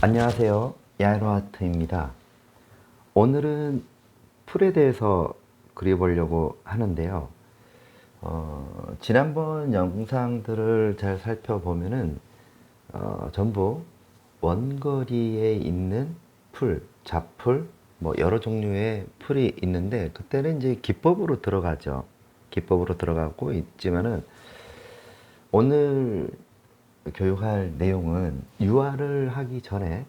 안녕하세요. 야이로아트입니다. 오늘은 풀에 대해서 그려보려고 하는데요. 지난번 영상들을 잘 살펴보면은 전부 원거리에 있는 풀, 잡풀, 뭐 여러 종류의 풀이 있는데 그때는 이제 기법으로 들어가죠. 기법으로 들어가고 있지만은 오늘 교육할 내용은 유화를 하기 전에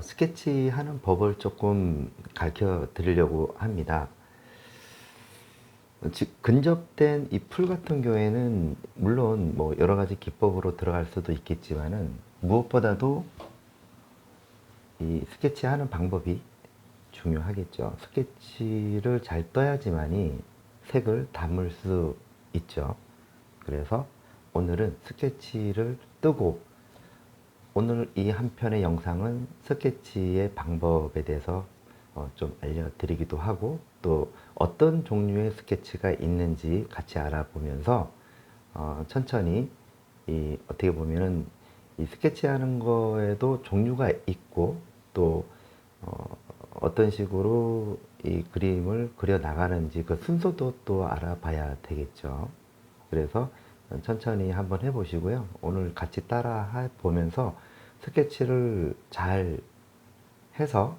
스케치하는 법을 조금 가르쳐 드리려고 합니다. 즉 근접된 이 풀 같은 경우에는 물론 뭐 여러 가지 기법으로 들어갈 수도 있겠지만은 무엇보다도 이 스케치하는 방법이 중요하겠죠. 스케치를 잘 떠야지만이 색을 담을 수 있죠. 그래서 오늘은 스케치를 뜨고 오늘 이 한 편의 영상은 스케치의 방법에 대해서 좀 알려드리기도 하고 또 어떤 종류의 스케치가 있는지 같이 알아보면서 천천히 어떻게 보면은 이 스케치하는 거에도 종류가 있고 또 어떤 식으로 이 그림을 그려 나가는지 그 순서도 또 알아봐야 되겠죠. 그래서 천천히 한번 해보시고요. 오늘 같이 따라 보면서 스케치를 잘 해서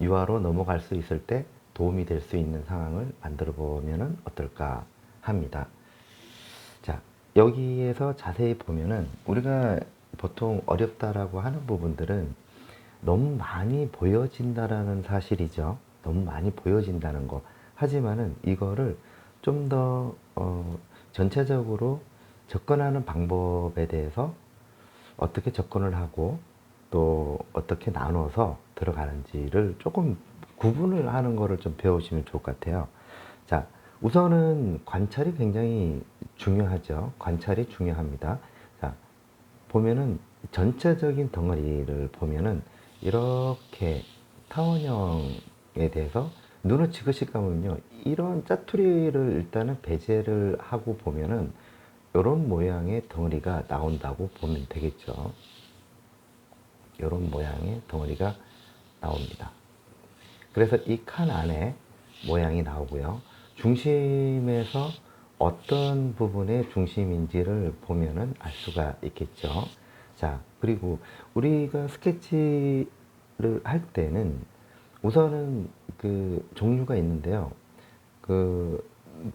유화로 넘어갈 수 있을 때 도움이 될 수 있는 상황을 만들어 보면 어떨까 합니다. 자, 여기에서 자세히 보면은 우리가 보통 어렵다라고 하는 부분들은 너무 많이 보여진다라는 사실이죠. 너무 많이 보여진다는 거. 하지만은 이거를 좀 더 전체적으로 접근하는 방법에 대해서 어떻게 접근을 하고 또 어떻게 나눠서 들어가는지를 조금 구분을 하는 거를 좀 배우시면 좋을 것 같아요. 자, 우선은 관찰이 굉장히 중요하죠. 관찰이 중요합니다. 자, 보면은 전체적인 덩어리를 보면은 이렇게 타원형에 대해서 눈을 지그시 감으면요, 이런 짜투리를 일단은 배제를 하고 보면은 이런 모양의 덩어리가 나온다고 보면 되겠죠. 이런 모양의 덩어리가 나옵니다. 그래서 이 칸 안에 모양이 나오고요. 중심에서 어떤 부분의 중심인지를 보면은 알 수가 있겠죠. 자, 그리고 우리가 스케치를 할 때는 우선은 그 종류가 있는데요. 그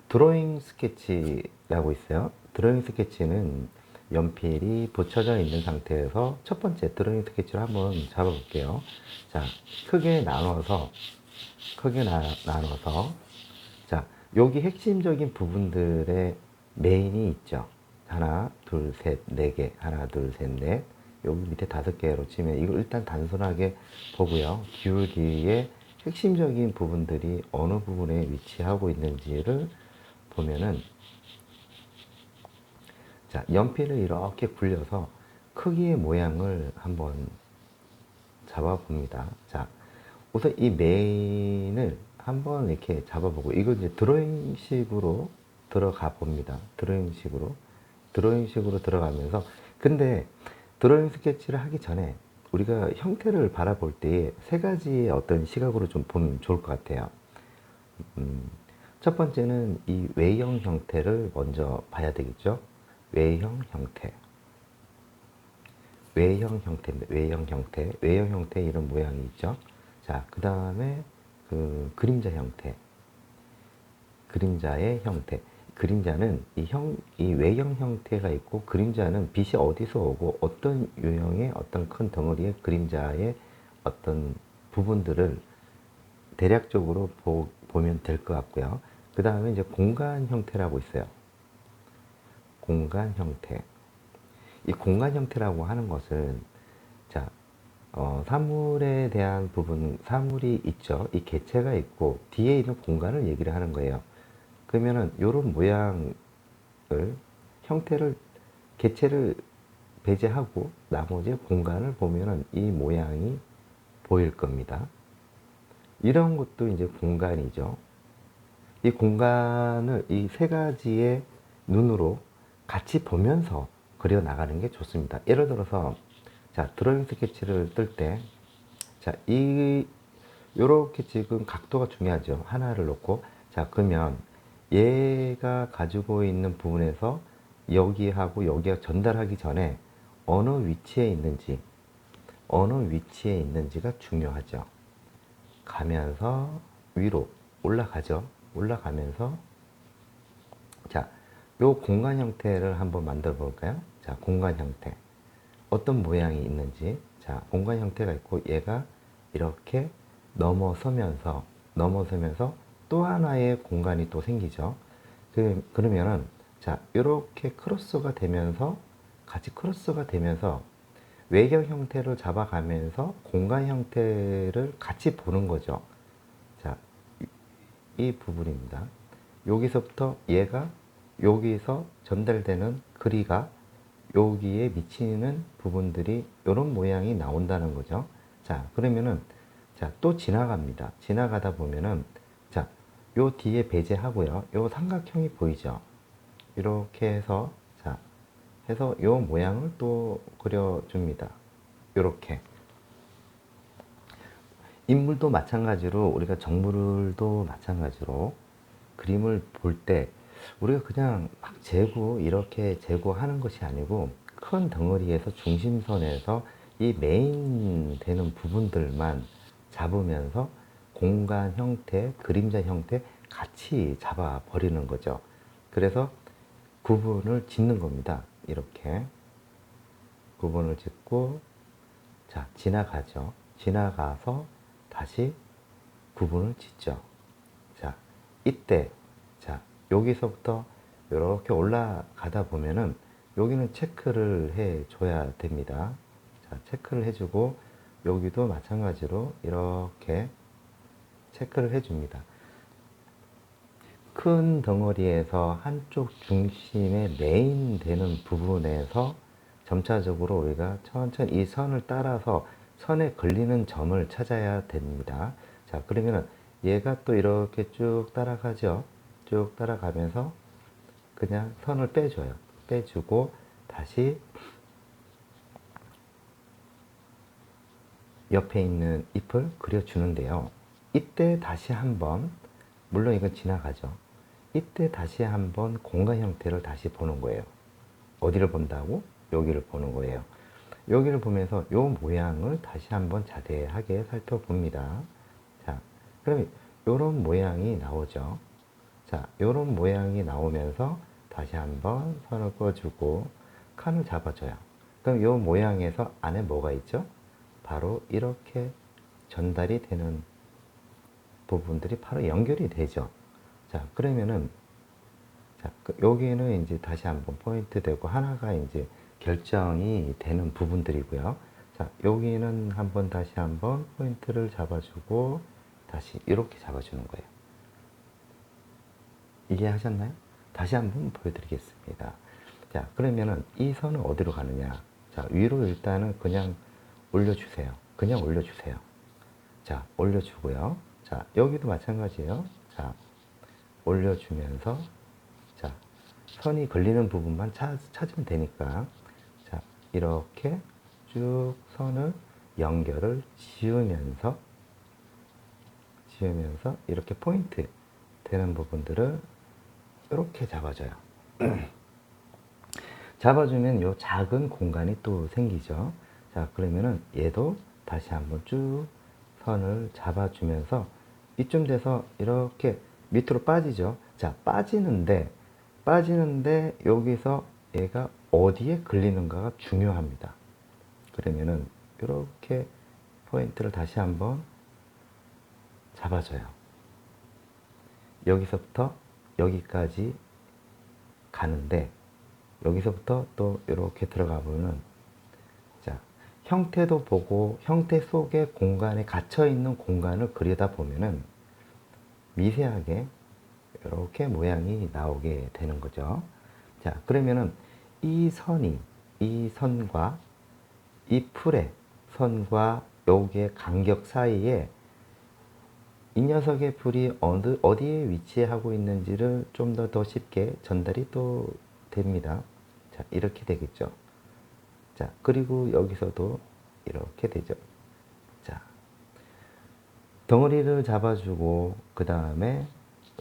드로잉 스케치라고 있어요. 드로잉 스케치는 연필이 붙여져 있는 상태에서 첫 번째 드로잉 스케치를 한번 잡아볼게요. 자, 크게 나눠서 자, 여기 핵심적인 부분들의 메인이 있죠. 하나, 둘, 셋, 네 개. 하나, 둘, 셋, 넷. 여기 밑에 다섯 개로 치면 이걸 일단 단순하게 보고요. 기울기의 핵심적인 부분들이 어느 부분에 위치하고 있는지를 보면은, 자, 연필을 이렇게 굴려서 크기의 모양을 한번 잡아봅니다. 자, 우선 이 메인을 한번 이렇게 잡아보고, 이거 이제 드로잉식으로 들어가 봅니다. 드로잉식으로 들어가면서, 근데 드로잉 스케치를 하기 전에 우리가 형태를 바라볼 때 세 가지의 어떤 시각으로 좀 보면 좋을 것 같아요. 첫 번째는 이 외형 형태를 먼저 봐야 되겠죠. 외형 형태. 외형 형태 이런 모양이 있죠. 자, 그 다음에 그 그림자 형태. 그림자의 형태. 그림자는 이 외형 형태가 있고, 그림자는 빛이 어디서 오고 어떤 유형의 어떤 큰 덩어리의 그림자의 어떤 부분들을 대략적으로 보면 될 것 같고요. 그 다음에 이제 공간 형태라고 있어요. 공간 형태. 이 공간 형태라고 하는 것은, 자, 사물에 대한 부분, 사물이 있죠. 이 개체가 있고, 뒤에 있는 공간을 얘기를 하는 거예요. 그러면은, 요런 모양을, 형태를, 개체를 배제하고, 나머지 공간을 보면은 이 모양이 보일 겁니다. 이런 것도 이제 공간이죠. 이 공간을 이 세 가지의 눈으로 같이 보면서 그려 나가는 게 좋습니다. 예를 들어서 자, 드로잉 스케치를 뜰 때 자, 요렇게 지금 각도가 중요하죠. 하나를 놓고. 자, 그러면 얘가 가지고 있는 부분에서 여기하고 여기가 전달하기 전에 어느 위치에 있는지가 중요하죠. 가면서 위로 올라가죠. 올라가면서 자, 요 공간 형태를 한번 만들어 볼까요? 자, 공간 형태. 어떤 모양이 있는지. 자, 공간 형태가 있고 얘가 이렇게 넘어서면서 또 하나의 공간이 또 생기죠. 그러면은 자, 이렇게 크로스가 되면서 같이 크로스가 되면서 외경 형태를 잡아가면서 공간 형태를 같이 보는 거죠. 자, 이 부분입니다. 여기서부터 얘가 여기서 전달되는 거리가 여기에 미치는 부분들이 이런 모양이 나온다는 거죠. 자, 그러면은 자, 또 지나갑니다. 지나가다 보면은 자, 요 뒤에 배제하고요. 요 삼각형이 보이죠? 이렇게 해서 자, 해서 요 모양을 또 그려줍니다. 요렇게. 인물도 마찬가지로 우리가 정물도 마찬가지로 그림을 볼 때 우리가 그냥 막 재고 이렇게 재고하는 것이 아니고 큰 덩어리에서 중심선에서 이 메인 되는 부분들만 잡으면서 공간 형태, 그림자 형태 같이 잡아 버리는 거죠. 그래서 구분을 짓는 겁니다. 이렇게 구분을 짓고 자, 지나가죠. 지나가서 다시 구분을 짓죠. 자, 이때 자, 여기서부터 이렇게 올라가다 보면은 여기는 체크를 해 줘야 됩니다. 자, 체크를 해주고 여기도 마찬가지로 이렇게 체크를 해 줍니다. 큰 덩어리에서 한쪽 중심의 메인 되는 부분에서 점차적으로 우리가 천천히 이 선을 따라서 선에 걸리는 점을 찾아야 됩니다. 자, 그러면은 얘가 또 이렇게 쭉 따라가죠. 쭉 따라가면서 그냥 선을 빼줘요. 빼주고 다시 옆에 있는 잎을 그려주는데요. 이때 다시 한번, 물론 이건 지나가죠. 이때 다시 한번 공간 형태를 다시 보는 거예요. 어디를 본다고? 여기를 보는 거예요. 여기를 보면서 이 모양을 다시 한번 자세하게 살펴봅니다. 자, 그럼 이런 모양이 나오죠. 자, 이런 모양이 나오면서 다시 한번 선을 그어주고 칸을 잡아줘요. 그럼 이 모양에서 안에 뭐가 있죠? 바로 이렇게 전달이 되는 부분들이 바로 연결이 되죠. 자, 그러면은 자, 여기는 이제 다시 한번 포인트 되고 하나가 이제 결정이 되는 부분들이고요. 자, 여기는 한번 다시 한번 포인트를 잡아주고 다시 이렇게 잡아주는 거예요. 이해하셨나요? 다시 한번 보여드리겠습니다. 자, 그러면은 이 선은 어디로 가느냐? 자, 위로 일단은 그냥 올려주세요. 그냥 올려주세요. 자, 올려주고요. 자, 여기도 마찬가지예요. 자, 올려주면서 자, 선이 걸리는 부분만 찾으면 되니까 자, 이렇게 쭉 선을 연결을 지으면서 이렇게 포인트 되는 부분들을 이렇게 잡아줘요. 잡아주면 요 작은 공간이 또 생기죠. 자, 그러면은 얘도 다시 한번 쭉 선을 잡아주면서 이쯤 돼서 이렇게 밑으로 빠지죠. 자, 빠지는데 여기서 얘가 어디에 걸리는가가 중요합니다. 그러면은 이렇게 포인트를 다시 한번 잡아줘요. 여기서부터 여기까지 가는데 여기서부터 또 이렇게 들어가 보면 자, 형태도 보고 형태 속의 공간에 갇혀 있는 공간을 그리다 보면은 미세하게 이렇게 모양이 나오게 되는 거죠. 자, 그러면은 이 선과 이 풀의 선과 요게 간격 사이에 이 녀석의 풀이 어디에 위치하고 있는지를 좀 더 쉽게 전달이 또 됩니다. 자, 이렇게 되겠죠. 자, 그리고 여기서도 이렇게 되죠. 자, 덩어리를 잡아주고 그 다음에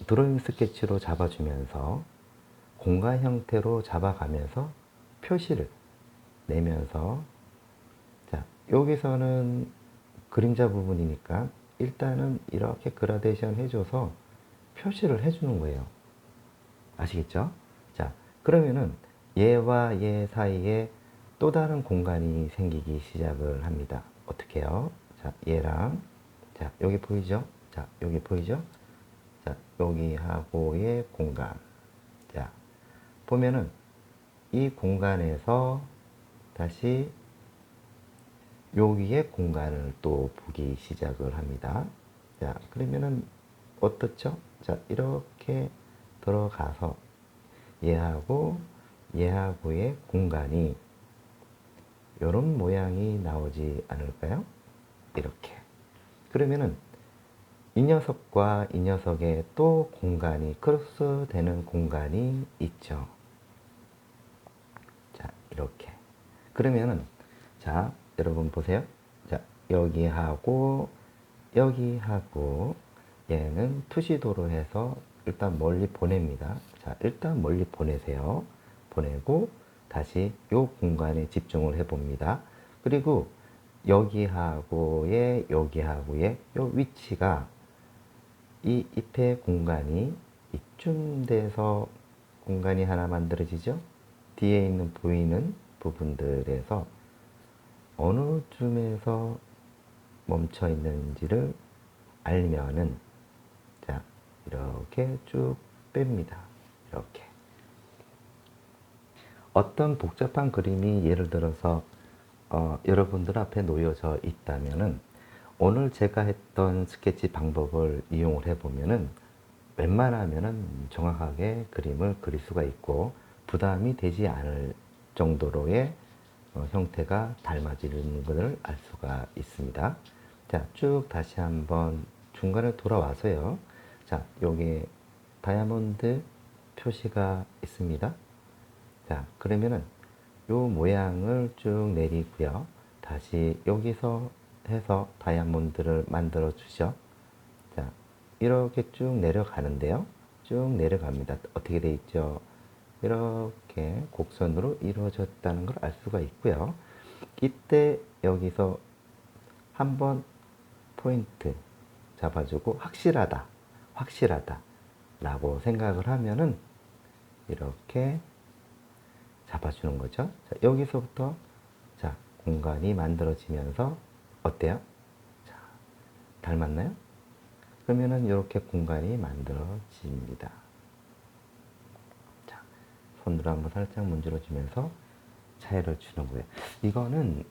드로잉 스케치로 잡아주면서 공간 형태로 잡아가면서 표시를 내면서, 자, 여기서는 그림자 부분이니까 일단은 이렇게 그라데이션 해줘서 표시를 해주는 거예요. 아시겠죠? 자, 그러면은 얘와 얘 사이에 또 다른 공간이 생기기 시작을 합니다. 어떻게 해요? 자, 얘랑, 자, 여기 보이죠? 자, 여기 보이죠? 자, 여기하고의 공간. 자, 보면은 이 공간에서 다시 여기의 공간을 또 보기 시작을 합니다. 자, 그러면은 어떻죠? 자, 이렇게 들어가서 얘하고 얘하고의 공간이 이런 모양이 나오지 않을까요? 이렇게. 그러면은 이 녀석과 이 녀석의 또 공간이 크로스되는 공간이 있죠. 자, 이렇게. 그러면은 자, 여러분 보세요. 자, 여기하고 여기하고 얘는 투시도로 해서 일단 멀리 보냅니다. 자, 일단 멀리 보내세요. 보내고 다시 요 공간에 집중을 해 봅니다. 그리고 여기하고의 여기하고의 요 위치가 이 잎의 공간이 이쯤 돼서 공간이 하나 만들어지죠. 뒤에 있는 보이는 부분들에서 어느 쯤에서 멈춰 있는지를 알면은, 자, 이렇게 쭉 뺍니다. 이렇게. 어떤 복잡한 그림이 예를 들어서 여러분들 앞에 놓여져 있다면은 오늘 제가 했던 스케치 방법을 이용을 해보면은 웬만하면은 정확하게 그림을 그릴 수가 있고 부담이 되지 않을 정도로의 형태가 닮아지는 것을 알 수가 있습니다. 자, 쭉 다시 한번 중간에 돌아와서요. 자, 여기 다이아몬드 표시가 있습니다. 자, 그러면은 요 모양을 쭉 내리고요. 다시 여기서 해서 다이아몬드를 만들어 주죠. 자, 이렇게 쭉 내려가는데요. 쭉 내려갑니다. 어떻게 돼 있죠? 이렇게 곡선으로 이루어졌다는 걸 알 수가 있고요. 이때 여기서 한번 포인트 잡아주고 확실하다, 확실하다 라고 생각을 하면은 이렇게 잡아주는 거죠. 자, 여기서부터 자, 공간이 만들어지면서 어때요? 자, 닮았나요? 그러면은 이렇게 공간이 만들어집니다. 자, 손으로 한번 살짝 문질러주면서 차이를 주는 거예요. 이거는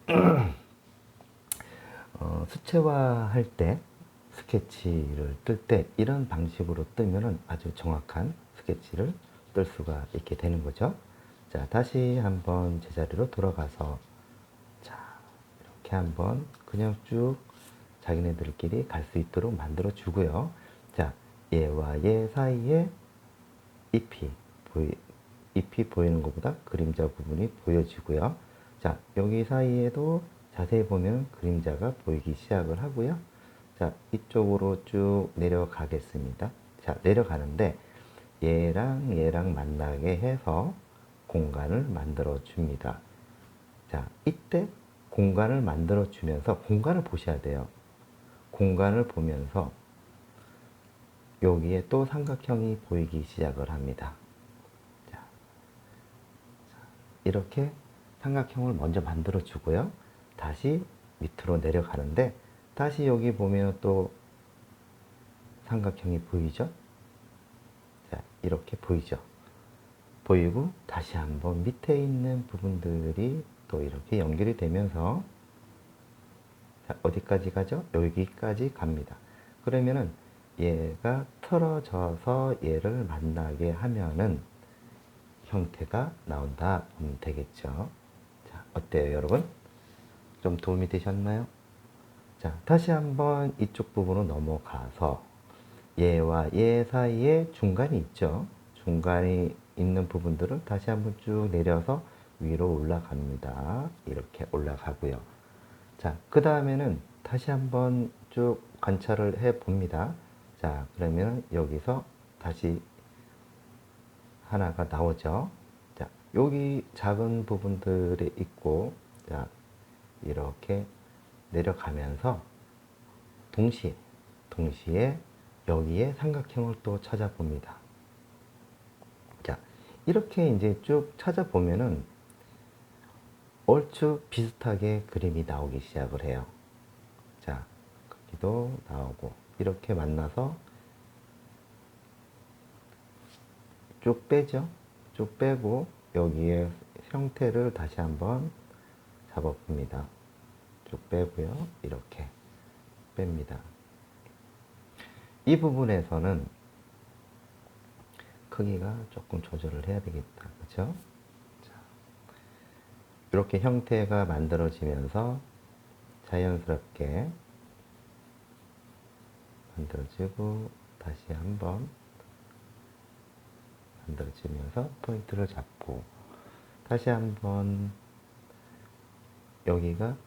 수채화 할 때 스케치를 뜰 때 이런 방식으로 뜨면은 아주 정확한 스케치를 뜰 수가 있게 되는 거죠. 자, 다시 한번 제자리로 돌아가서 자, 이렇게 한번 그냥 쭉 자기네들끼리 갈 수 있도록 만들어 주고요. 자, 얘와 얘 사이에 잎이 보이는 것보다 그림자 부분이 보여지고요. 자, 여기 사이에도 자세히 보면 그림자가 보이기 시작을 하고요. 자, 이쪽으로 쭉 내려가겠습니다. 자, 내려가는데 얘랑 얘랑 만나게 해서 공간을 만들어 줍니다. 자, 이때 공간을 만들어 주면서 공간을 보셔야 돼요. 공간을 보면서 여기에 또 삼각형이 보이기 시작을 합니다. 자, 이렇게 삼각형을 먼저 만들어 주고요. 다시 밑으로 내려가는데 다시 여기 보면 또 삼각형이 보이죠? 자, 이렇게 보이죠? 보이고 다시 한번 밑에 있는 부분들이 또 이렇게 연결이 되면서 자, 어디까지 가죠? 여기까지 갑니다. 그러면은 얘가 틀어져서 얘를 만나게 하면은 형태가 나온다 보면 되겠죠. 자, 어때요, 여러분? 좀 도움이 되셨나요? 자, 다시 한번 이쪽 부분으로 넘어가서 얘와 얘 사이에 중간이 있죠. 중간이 있는 부분들을 다시 한번 쭉 내려서 위로 올라갑니다. 이렇게 올라가고요. 자, 그 다음에는 다시 한번 쭉 관찰을 해 봅니다. 자, 그러면 여기서 다시 하나가 나오죠. 자, 여기 작은 부분들이 있고, 자, 이렇게 내려가면서 동시에 여기에 삼각형을 또 찾아봅니다. 자, 이렇게 이제 쭉 찾아보면은 얼추 비슷하게 그림이 나오기 시작을 해요. 자, 여기도 나오고, 이렇게 만나서 쭉 빼죠. 쭉 빼고, 여기에 형태를 다시 한번 잡아봅니다. 쭉 빼고요. 이렇게 뺍니다. 이 부분에서는 크기가 조금 조절을 해야 되겠다. 그렇죠? 자, 이렇게 형태가 만들어지면서 자연스럽게 만들어지고 다시 한번 만들어지면서 포인트를 잡고 다시 한번 여기가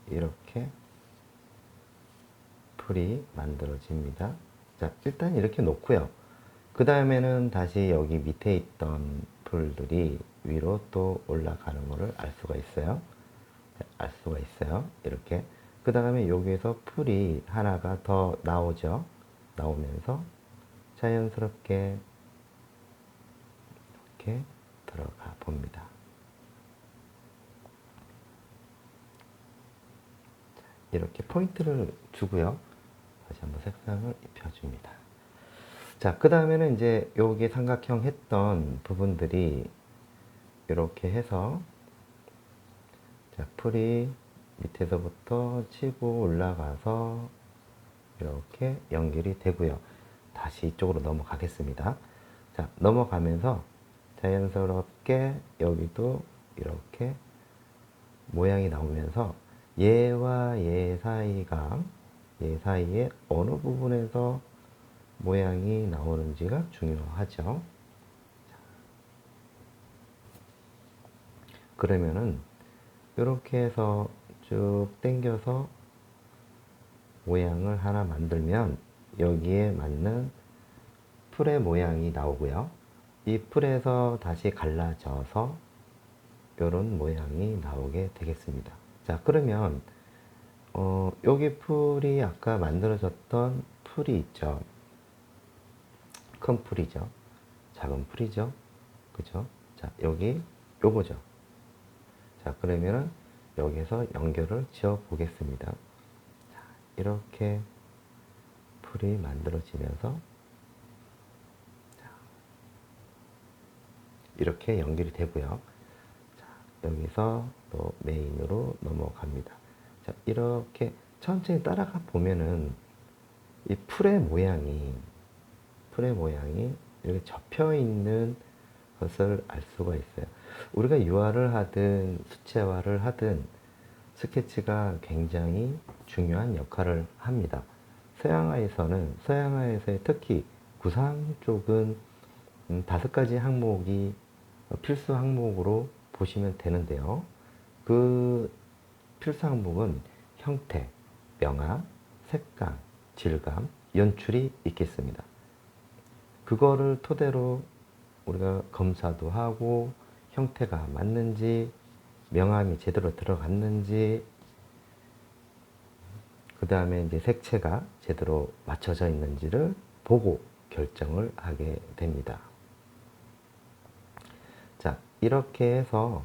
이렇게 풀이 만들어집니다. 자, 일단 이렇게 놓고요. 그 다음에는 다시 여기 밑에 있던 풀들이 위로 또 올라가는 것을 알 수가 있어요. 알 수가 있어요. 이렇게. 그 다음에 여기에서 풀이 하나가 더 나오죠. 나오면서 자연스럽게 이렇게 들어가 봅니다. 이렇게 포인트를 주고요. 다시 한번 색상을 입혀줍니다. 자, 그 다음에는 이제 여기 삼각형 했던 부분들이 이렇게 해서 자, 풀이 밑에서부터 치고 올라가서 이렇게 연결이 되고요. 다시 이쪽으로 넘어가겠습니다. 자, 넘어가면서 자연스럽게 여기도 이렇게 모양이 나오면서 얘와 얘 사이에 어느 부분에서 모양이 나오는지가 중요하죠. 그러면은 이렇게 해서 쭉 당겨서 모양을 하나 만들면 여기에 맞는 풀의 모양이 나오고요. 이 풀에서 다시 갈라져서 이런 모양이 나오게 되겠습니다. 자, 그러면 여기 풀이 아까 만들어졌던 풀이 있죠. 큰 풀이죠. 작은 풀이죠. 그죠? 자, 여기 요거죠. 자, 그러면은 여기서 연결을 지어 보겠습니다. 자, 이렇게 풀이 만들어지면서 자, 이렇게 연결이 되고요. 자, 여기서 또 메인으로 넘어갑니다. 자, 이렇게 천천히 따라가 보면은 이 풀의 모양이 이렇게 접혀 있는 것을 알 수가 있어요. 우리가 유화를 하든 수채화를 하든 스케치가 굉장히 중요한 역할을 합니다. 서양화에서의 특히 구상 쪽은 5가지 항목이 필수 항목으로 보시면 되는데요. 그 필수 항목은 형태, 명암, 색감, 질감, 연출이 있겠습니다. 그거를 토대로 우리가 검사도 하고 형태가 맞는지, 명암이 제대로 들어갔는지, 그 다음에 이제 색채가 제대로 맞춰져 있는지를 보고 결정을 하게 됩니다. 자, 이렇게 해서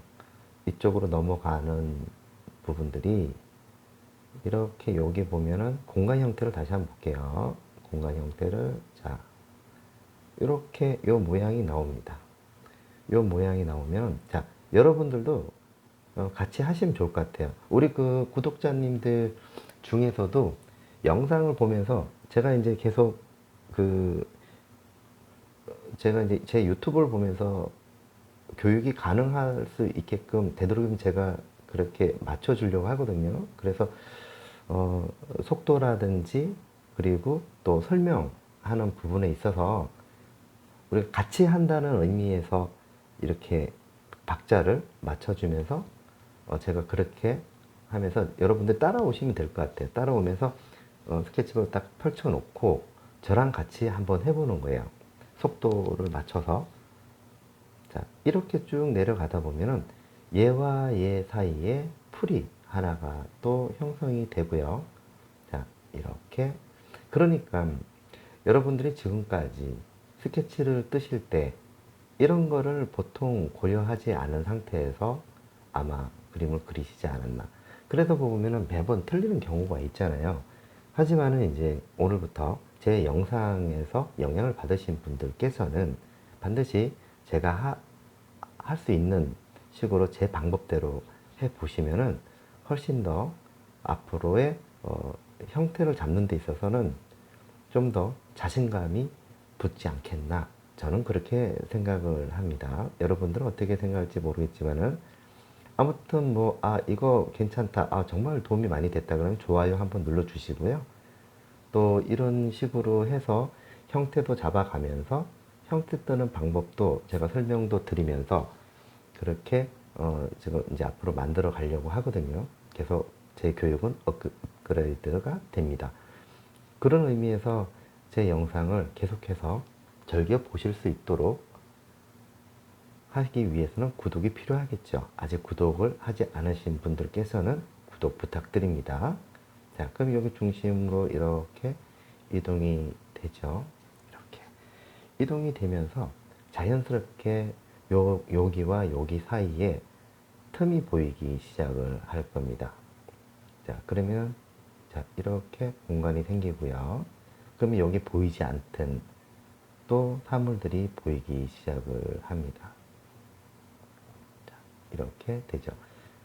이쪽으로 넘어가는 부분들이 이렇게 여기 보면은 공간 형태를 다시 한번 볼게요. 공간 형태를 자, 이렇게 요 모양이 나옵니다. 요 모양이 나오면 자, 여러분들도 같이 하시면 좋을 것 같아요. 우리 그 구독자님들 중에서도 영상을 보면서 제가 이제 계속 제가 이제 제 유튜브를 보면서 교육이 가능할 수 있게끔 되도록이면 제가 그렇게 맞춰주려고 하거든요. 그래서 속도라든지 그리고 또 설명하는 부분에 있어서 우리가 같이 한다는 의미에서 이렇게 박자를 맞춰주면서 제가 그렇게 하면서 여러분들 따라오시면 될 것 같아요. 따라오면서 스케치북을 딱 펼쳐놓고 저랑 같이 한번 해보는 거예요. 속도를 맞춰서. 자, 이렇게 쭉 내려가다 보면은 얘와 얘 사이에 풀이 하나가 또 형성이 되고요. 자, 이렇게. 그러니까 여러분들이 지금까지 스케치를 뜨실 때 이런 거를 보통 고려하지 않은 상태에서 아마 그림을 그리시지 않았나. 그러다 보면은 매번 틀리는 경우가 있잖아요. 하지만은 이제 오늘부터 제 영상에서 영향을 받으신 분들께서는 반드시 제가 할 수 있는 식으로 제 방법대로 해 보시면은 훨씬 더 앞으로의 형태를 잡는 데 있어서는 좀 더 자신감이 붙지 않겠나. 저는 그렇게 생각을 합니다. 여러분들은 어떻게 생각할지 모르겠지만은 아무튼 뭐, 이거 괜찮다. 정말 도움이 많이 됐다. 그러면 좋아요 한번 눌러주시고요. 또 이런 식으로 해서 형태도 잡아가면서 형태 뜨는 방법도 제가 설명도 드리면서 그렇게 지금 이제 앞으로 만들어 가려고 하거든요. 계속 제 교육은 업그레이드가 됩니다. 그런 의미에서 제 영상을 계속해서 즐겨 보실 수 있도록 하기 위해서는 구독이 필요하겠죠. 아직 구독을 하지 않으신 분들께서는 구독 부탁드립니다. 자, 그럼 여기 중심으로 이렇게 이동이 되죠. 이렇게 이동이 되면서 자연스럽게 여기와 여기 사이에 틈이 보이기 시작을 할 겁니다. 자, 그러면 자, 이렇게 공간이 생기고요. 그러면 여기 보이지 않던 또 사물들이 보이기 시작을 합니다. 자, 이렇게 되죠.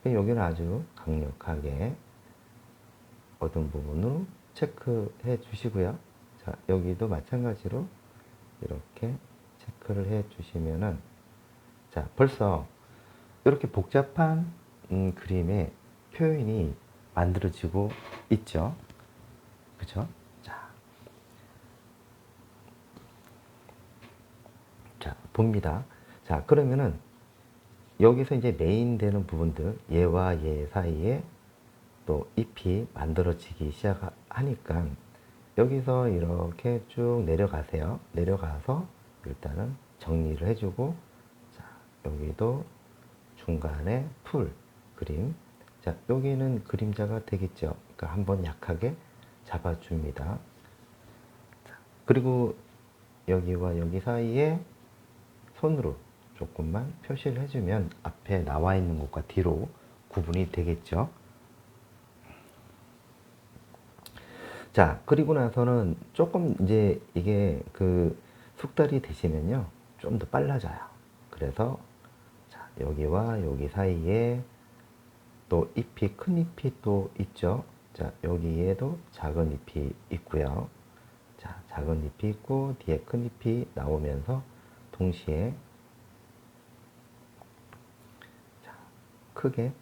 여기는 아주 강력하게 어떤 부분으로 체크해 주시고요. 자, 여기도 마찬가지로 이렇게 체크를 해 주시면은 자, 벌써 이렇게 복잡한 그림의 표현이 만들어지고 있죠. 그죠? 자, 봅니다. 자, 그러면은 여기서 이제 메인 되는 부분들, 얘와 얘 사이에 또 잎이 만들어지기 시작하니까 여기서 이렇게 쭉 내려가세요. 내려가서 일단은 정리를 해주고, 자, 여기도 중간에 풀 그림. 자, 여기는 그림자가 되겠죠. 그러니까 한번 약하게 잡아줍니다. 자, 그리고 여기와 여기 사이에 손으로 조금만 표시를 해주면 앞에 나와 있는 것과 뒤로 구분이 되겠죠. 자, 그리고 나서는 조금 이제 이게 그 숙달이 되시면요. 좀 더 빨라져요. 그래서 자, 여기와 여기 사이에 또 잎이, 큰 잎이 또 있죠. 자, 여기에도 작은 잎이 있고요. 자, 작은 잎이 있고 뒤에 큰 잎이 나오면서 동시에 자, 크게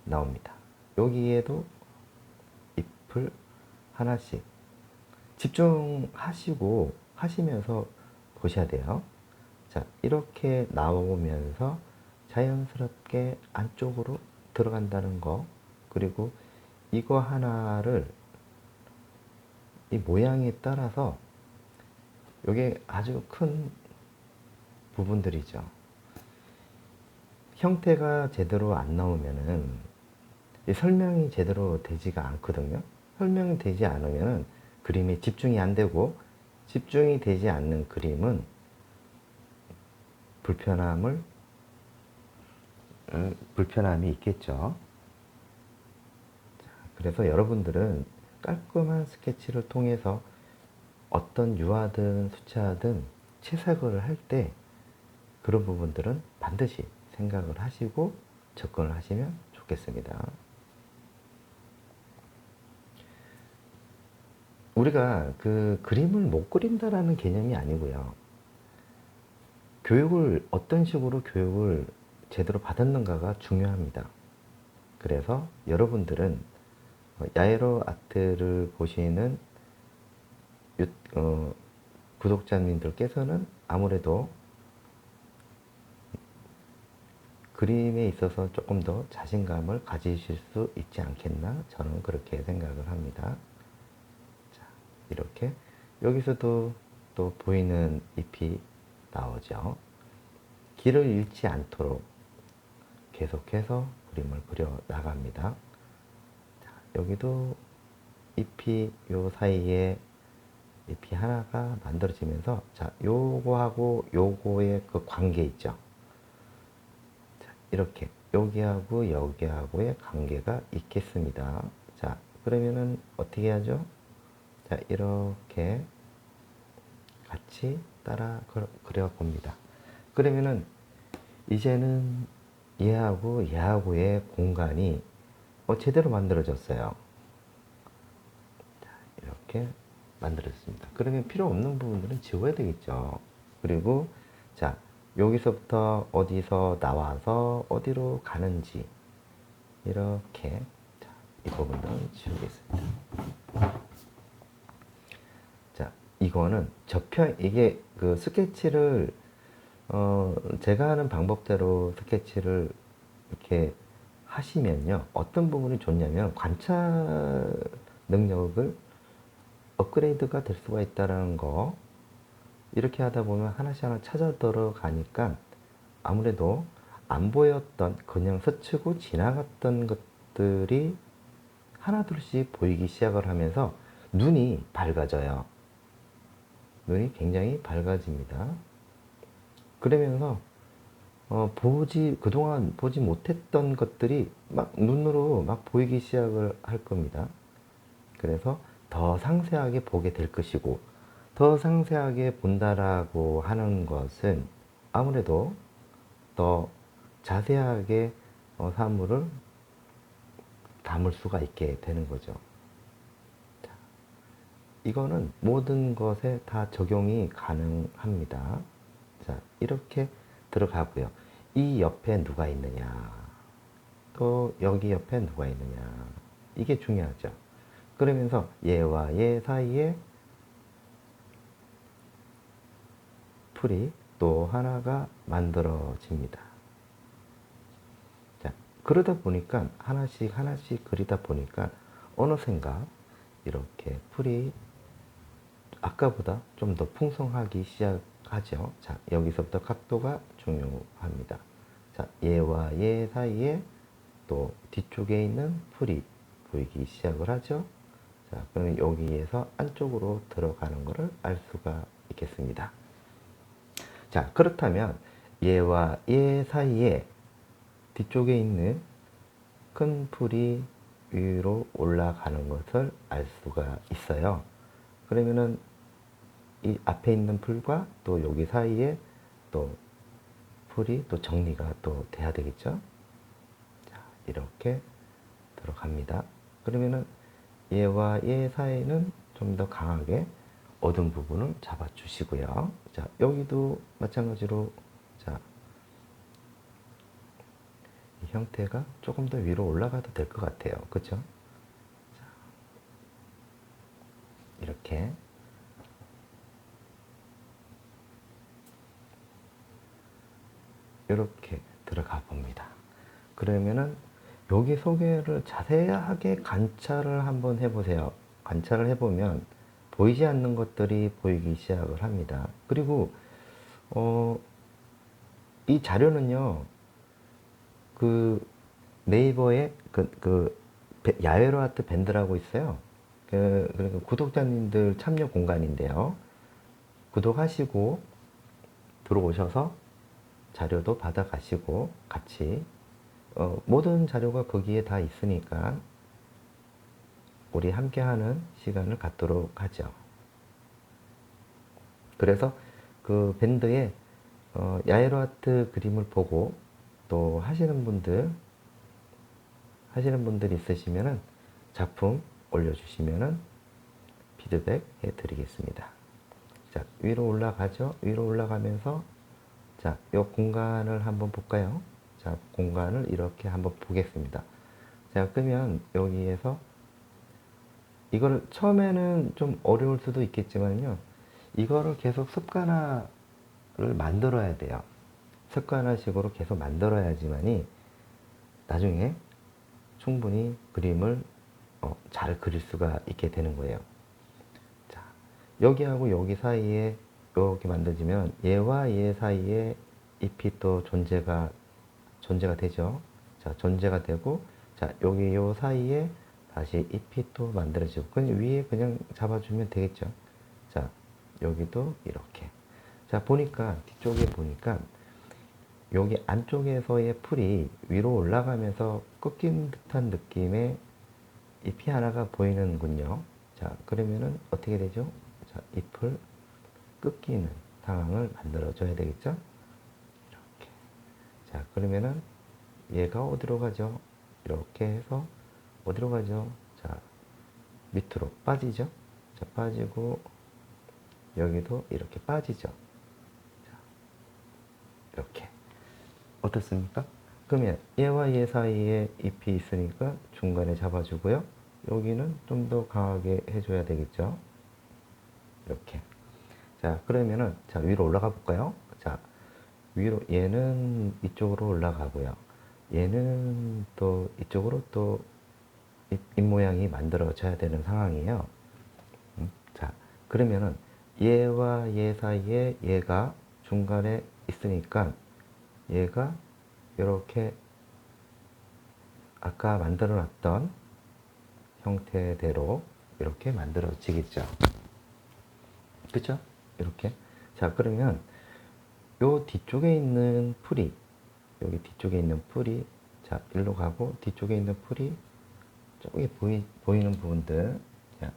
나옵니다. 여기에도 잎을 하나씩 집중하시고 하시면서 보셔야 돼요. 자, 이렇게 나오면서 자연스럽게 안쪽으로 들어간다는 거, 그리고 이거 하나를 이 모양에 따라서 이게 아주 큰 부분들이죠. 형태가 제대로 안 나오면은 설명이 제대로 되지가 않거든요. 설명이 되지 않으면은 그림에 집중이 안 되고, 집중이 되지 않는 그림은 불편함이 있겠죠. 그래서 여러분들은 깔끔한 스케치를 통해서 어떤 유화든 수채화든 채색을 할 때 그런 부분들은 반드시 생각을 하시고 접근을 하시면 좋겠습니다. 우리가 그 그림을 못 그린다라는 개념이 아니고요. 어떤 식으로 교육을 제대로 받았는가가 중요합니다. 그래서 여러분들은 야에로 아트를 보시는 구독자님들께서는 아무래도 그림에 있어서 조금 더 자신감을 가지실 수 있지 않겠나? 저는 그렇게 생각을 합니다. 여기서도 또 보이는 잎이 나오죠. 길을 잃지 않도록 계속해서 그림을 그려 나갑니다. 자, 여기도 잎이 요 사이에 잎이 하나가 만들어지면서, 자, 요거하고 요거의 그 관계 있죠. 자, 이렇게 여기하고 여기하고의 관계가 있겠습니다. 자, 그러면은 어떻게 하죠? 자, 이렇게 같이 따라 그려 봅니다. 그러면은 이제는 얘하고 얘하고의 공간이 제대로 만들어졌어요. 자, 이렇게 만들어졌습니다. 그러면 필요 없는 부분들은 지워야 되겠죠. 그리고 자, 여기서부터 어디서 나와서 어디로 가는지 이렇게, 자, 이 부분은 지우겠습니다. 자, 이거는 이게 그 스케치를 제가 하는 방법대로 스케치를 이렇게 하시면요, 어떤 부분이 좋냐면 관찰 능력을 업그레이드가 될 수가 있다는 거. 이렇게 하다 보면 하나씩 하나 찾아 들어가니까 아무래도 안 보였던, 그냥 스치고 지나갔던 것들이 하나둘씩 보이기 시작을 하면서 눈이 밝아져요. 눈이 굉장히 밝아집니다. 그러면서 그동안 보지 못했던 것들이 막 눈으로 막 보이기 시작을 할 겁니다. 그래서 더 상세하게 보게 될 것이고, 더 상세하게 본다라고 하는 것은 아무래도 더 자세하게 사물을 담을 수가 있게 되는 거죠. 자, 이거는 모든 것에 다 적용이 가능합니다. 자, 이렇게 들어가고요. 이 옆에 누가 있느냐, 또 여기 옆에 누가 있느냐, 이게 중요하죠. 그러면서 얘와 얘 사이에 풀이 또 하나가 만들어집니다. 자, 그러다 보니까 하나씩 하나씩 그리다 보니까 어느샌가 이렇게 풀이 아까보다 좀 더 풍성하기 시작하죠. 자, 여기서부터 각도가 중요합니다. 자, 얘와 얘 사이에 또 뒤쪽에 있는 풀이 보이기 시작을 하죠. 자, 그러면 여기에서 안쪽으로 들어가는 것을 알 수가 있겠습니다. 자, 그렇다면 얘와 얘 사이에 뒤쪽에 있는 큰 풀이 위로 올라가는 것을 알 수가 있어요. 그러면은 이 앞에 있는 풀과 또 여기 사이에 또 풀이 또 정리가 또 돼야 되겠죠. 자, 이렇게 들어갑니다. 그러면은 얘와 얘 사이는 좀 더 강하게 어두운 부분을 잡아 주시고요. 자, 여기도 마찬가지로, 자, 이 형태가 조금 더 위로 올라가도 될 것 같아요. 그쵸? 자, 이렇게 들어가 봅니다. 그러면은 여기 소개를 자세하게 관찰을 한번 해보세요. 관찰을 해보면 보이지 않는 것들이 보이기 시작을 합니다. 그리고 이 자료는요, 그 네이버에 야외로 아트 밴드라고 있어요. 그러니까 구독자님들 참여 공간인데요. 구독하시고 들어오셔서 자료도 받아가시고 같이 모든 자료가 거기에 다 있으니까 우리 함께하는 시간을 갖도록 하죠. 그래서 그 밴드에 야외로 아트 그림을 보고 또 하시는 분들 있으시면은 작품 올려주시면은 피드백 해드리겠습니다. 자, 위로 올라가죠. 위로 올라가면서 자, 이 공간을 한번 볼까요? 자, 공간을 이렇게 한번 보겠습니다. 자, 그러면 여기에서 이거를 처음에는 좀 어려울 수도 있겠지만요, 이거를 계속 습관화를 만들어야 돼요. 습관화식으로 계속 만들어야지만이 나중에 충분히 그림을 잘 그릴 수가 있게 되는 거예요. 자, 여기하고 여기 사이에 이렇게 만들어지면 얘와 얘 사이에 잎이 또 존재가 되죠. 자, 존재가 되고, 자, 여기 요 사이에 다시 잎이 또 만들어지고, 그냥 위에 그냥 잡아주면 되겠죠. 자, 여기도 이렇게. 자, 보니까, 뒤쪽에 보니까, 여기 안쪽에서의 풀이 위로 올라가면서 꺾인 듯한 느낌의 잎이 하나가 보이는군요. 자, 그러면은 어떻게 되죠? 자, 잎을 꺾이는 상황을 만들어줘야 되겠죠? 이렇게. 자, 그러면은 얘가 어디로 가죠? 이렇게 해서 어디로 가죠? 자, 밑으로 빠지죠? 자, 빠지고 여기도 이렇게 빠지죠? 자, 이렇게. 어떻습니까? 그러면 얘와 얘 사이에 잎이 있으니까 중간에 잡아주고요. 여기는 좀 더 강하게 해줘야 되겠죠? 이렇게. 자, 그러면은, 자, 위로 올라가 볼까요? 자, 위로, 얘는 이쪽으로 올라가고요. 얘는 또 이쪽으로 또 잎 모양이 만들어져야 되는 상황이에요. 자, 그러면은 얘와 얘 사이에 얘가 중간에 있으니까 얘가 이렇게 아까 만들어 놨던 형태대로 이렇게 만들어지겠죠. 그쵸? 이렇게. 자, 그러면 요 뒤쪽에 있는 풀이, 여기 뒤쪽에 있는 풀이, 자, 일로 가고, 뒤쪽에 있는 풀이, 저기 보이는 부분들, 자,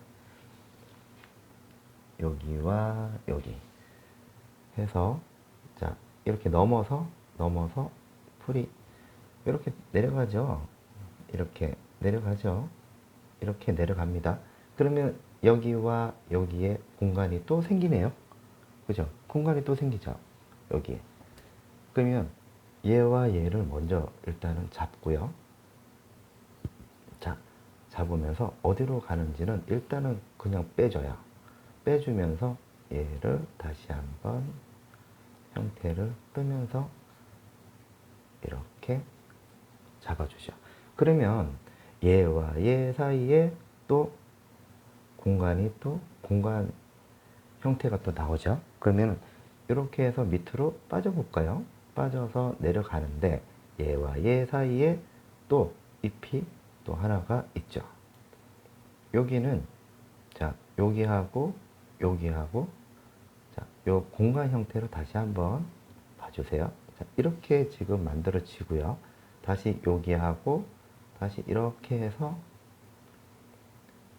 여기와 여기 해서, 자, 이렇게 넘어서 풀이 이렇게 내려가죠. 이렇게 내려가죠. 이렇게 내려갑니다. 그러면 여기와 여기에 공간이 또 생기네요. 그죠? 공간이 또 생기죠. 여기에. 그러면 얘와 얘를 먼저 일단은 잡고요. 자, 잡으면서 어디로 가는지는 일단은 그냥 빼줘요. 빼주면서 얘를 다시 한번 형태를 뜨면서 이렇게 잡아주죠. 그러면 얘와 얘 사이에 또 공간 형태가 또 나오죠. 그러면 이렇게 해서 밑으로 빠져볼까요? 빠져서 내려가는데 얘와 얘 사이에 또 잎이 또 하나가 있죠. 여기는 자, 여기하고 여기하고 자, 요 공간 형태로 다시 한번 봐주세요. 자, 이렇게 지금 만들어지고요. 다시 여기하고 다시 이렇게 해서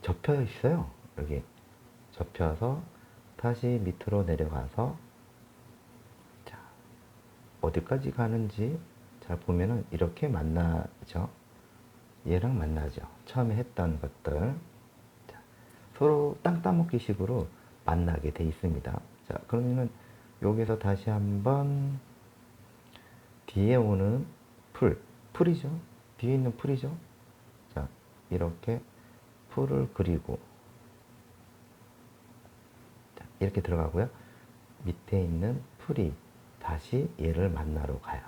접혀 있어요. 여기 접혀서 다시 밑으로 내려가서 자, 어디까지 가는지 잘 보면은 이렇게 만나죠. 얘랑 만나죠. 처음에 했던 것들. 자, 서로 땅 따먹기 식으로 만나게 돼 있습니다. 자, 그러면은 여기서 다시 한번 뒤에 오는 풀이죠. 뒤에 있는 풀이죠. 자, 이렇게 풀을 그리고 자, 이렇게 들어가고요. 밑에 있는 풀이 다시 얘를 만나러 가요.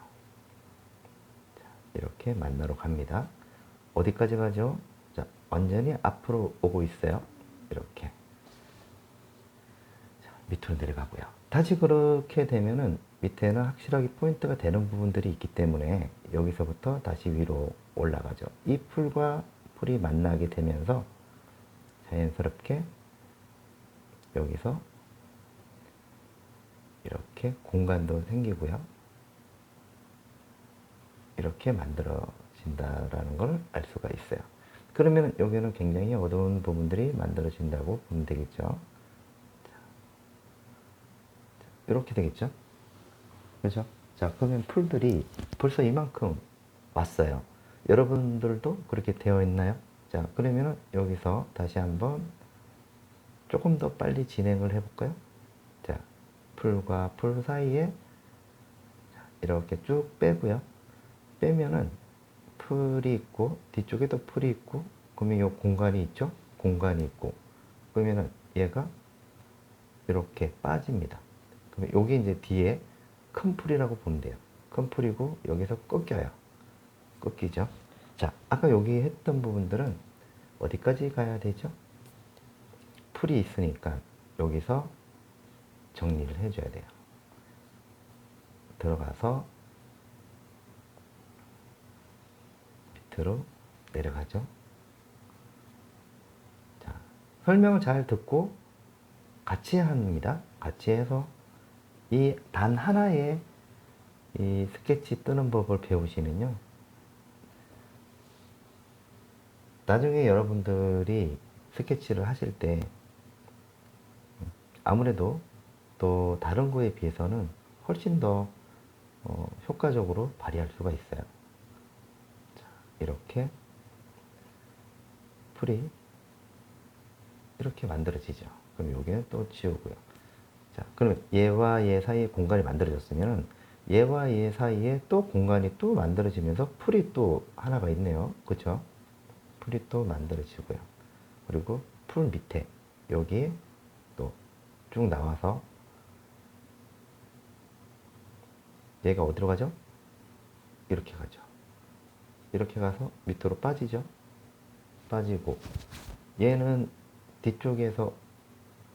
자, 이렇게 만나러 갑니다. 어디까지 가죠? 자, 완전히 앞으로 오고 있어요. 이렇게. 자, 밑으로 내려가고요. 다시 그렇게 되면은 밑에는 확실하게 포인트가 되는 부분들이 있기 때문에 여기서부터 다시 위로 올라가죠. 이 풀과 풀이 만나게 되면서 자연스럽게 여기서 이렇게 공간도 생기고요. 이렇게 만들어진다라는 걸 알 수가 있어요. 그러면 여기는 굉장히 어두운 부분들이 만들어진다고 보면 되겠죠. 이렇게 되겠죠. 그렇죠? 자, 그러면 풀들이 벌써 이만큼 왔어요. 여러분들도 그렇게 되어 있나요? 자, 그러면은 여기서 다시 한번 조금 더 빨리 진행을 해볼까요? 자, 풀과 풀 사이에 이렇게 쭉 빼고요. 빼면은 풀이 있고 뒤쪽에도 풀이 있고 그러면 이 공간이 있죠? 공간이 있고 그러면은 얘가 이렇게 빠집니다. 그러면 여기 이제 뒤에 큰 풀이라고 보면 돼요. 큰 풀이고 여기서 꺾여요. 꺾이죠? 자, 아까 여기 했던 부분들은 어디까지 가야 되죠? 풀이 있으니까 여기서 정리를 해줘야 돼요. 들어가서 밑으로 내려가죠. 자, 설명을 잘 듣고 같이 합니다. 같이 해서 이 단 하나의 이 스케치 뜨는 법을 배우시면요, 나중에 여러분들이 스케치를 하실 때 아무래도 또 다른 거에 비해서는 훨씬 더 효과적으로 발휘할 수가 있어요. 자, 이렇게 풀이 이렇게 만들어지죠. 그럼 여기는 또 지우고요. 자, 그러면 얘와 얘 사이에 공간이 만들어졌으면 얘와 얘 사이에 또 공간이 또 만들어지면서 풀이 또 하나가 있네요. 그쵸? 풀이 또 만들어지고요. 그리고 풀 밑에 여기에 또 쭉 나와서 얘가 어디로 가죠? 이렇게 가죠. 이렇게 가서 밑으로 빠지죠. 빠지고 얘는 뒤쪽에서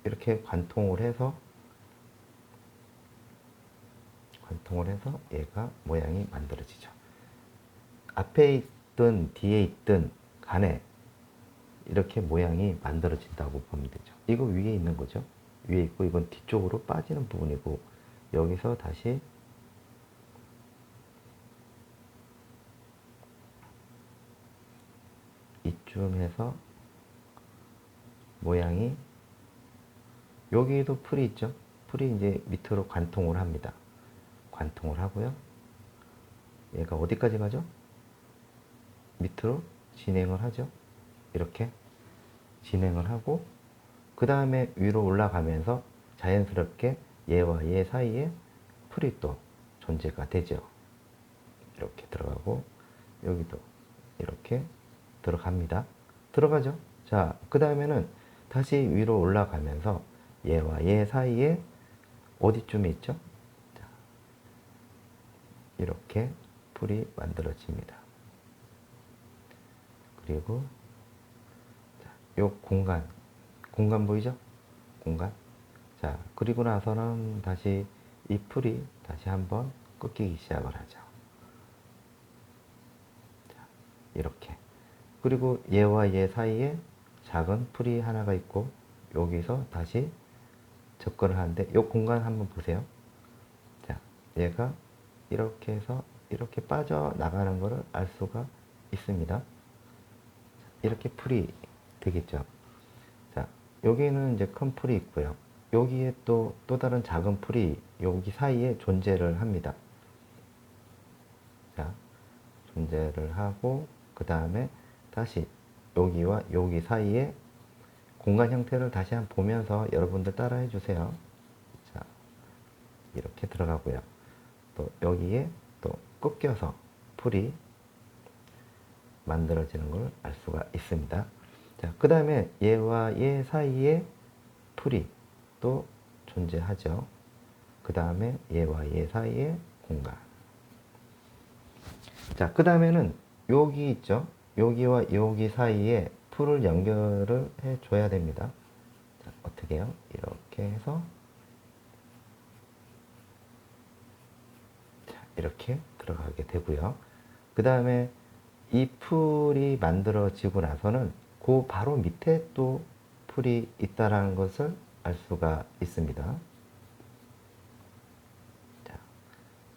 이렇게 관통을 해서 얘가 모양이 만들어지죠. 앞에 있든 뒤에 있든 간에 이렇게 모양이 만들어진다고 보면 되죠. 이거 위에 있는 거죠. 위에 있고 이건 뒤쪽으로 빠지는 부분이고 여기서 다시 이쯤에서 모양이 여기에도 풀이 있죠. 풀이 이제 밑으로 관통을 합니다. 관통을 하고요. 얘가 어디까지 가죠? 밑으로 진행을 하죠. 이렇게 진행을 하고 그 다음에 위로 올라가면서 자연스럽게 얘와 얘 사이에 풀이 또 존재가 되죠. 이렇게 들어가고 여기도 이렇게 들어갑니다. 들어가죠. 자, 그 다음에는 다시 위로 올라가면서 얘와 얘 사이에 어디쯤에 있죠? 자, 이렇게 풀이 만들어집니다. 그리고 요 공간 보이죠? 공간. 자, 그리고 나서는 다시 이 풀이 다시 한번 꺾이기 시작을 하죠. 자, 이렇게. 그리고 얘와 얘 사이에 작은 풀이 하나가 있고 여기서 다시 접근을 하는데 이 공간 한번 보세요. 자, 얘가 이렇게 해서 이렇게 빠져나가는 것을 알 수가 있습니다. 이렇게 풀이 되겠죠. 자, 여기는 이제 큰 풀이 있고요. 여기에 또 다른 작은 풀이 여기 사이에 존재를 합니다. 자, 존재를 하고 그 다음에 다시 여기와 여기 사이에 공간 형태를 다시 한번 보면서 여러분들 따라해 주세요. 자, 이렇게 들어가고요. 또 여기에 또 꺾여서 풀이 만들어지는 걸 알 수가 있습니다. 자, 그 다음에 얘와 얘 사이에 풀이 또 존재하죠. 그 다음에 얘와 얘 사이에 공간. 자, 그 다음에는 여기 있죠. 여기와 여기 사이에 풀을 연결을 해 줘야 됩니다. 자, 어떻게 해요? 이렇게 해서 자, 이렇게 들어가게 되고요. 그 다음에 이 풀이 만들어지고 나서는 그 바로 밑에 또 풀이 있다라는 것을 알 수가 있습니다. 자,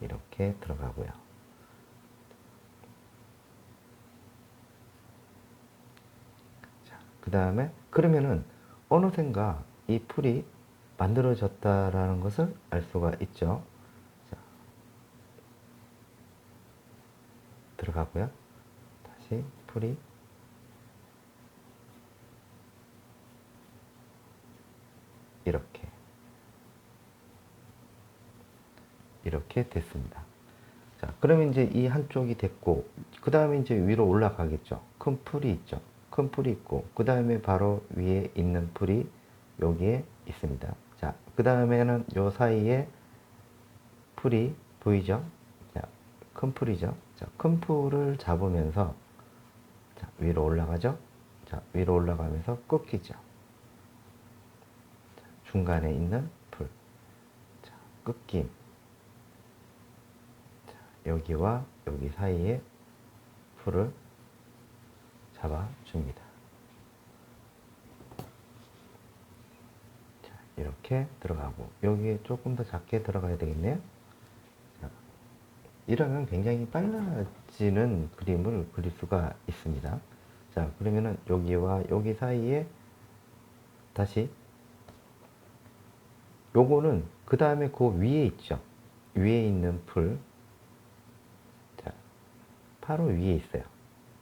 이렇게 들어가고요. 자, 그 다음에 그러면은 어느샌가 이 풀이 만들어졌다라는 것을 알 수가 있죠. 자, 들어가고요. 다시 풀이 이렇게 됐습니다. 자, 그러면 이제 이 한쪽이 됐고, 그 다음에 이제 위로 올라가겠죠. 큰 풀이 있죠. 큰 풀이 있고, 그 다음에 바로 위에 있는 풀이 여기에 있습니다. 자, 그 다음에는 요 사이에 풀이 보이죠? 자, 큰 풀이죠. 자, 큰 풀을 잡으면서 자, 위로 올라가죠. 자, 위로 올라가면서 꺾이죠. 자, 중간에 있는 풀. 자, 꺾임. 자, 여기와 여기 사이에 풀을 잡아줍니다. 자, 이렇게 들어가고 여기에 조금 더 작게 들어가야 되겠네요. 자, 이러면 굉장히 빨라지는 그림을 그릴 수가 있습니다. 자, 그러면은 여기와 여기 사이에 다시 요거는 그 다음에 그 위에 있죠. 위에 있는 풀. 자, 바로 위에 있어요.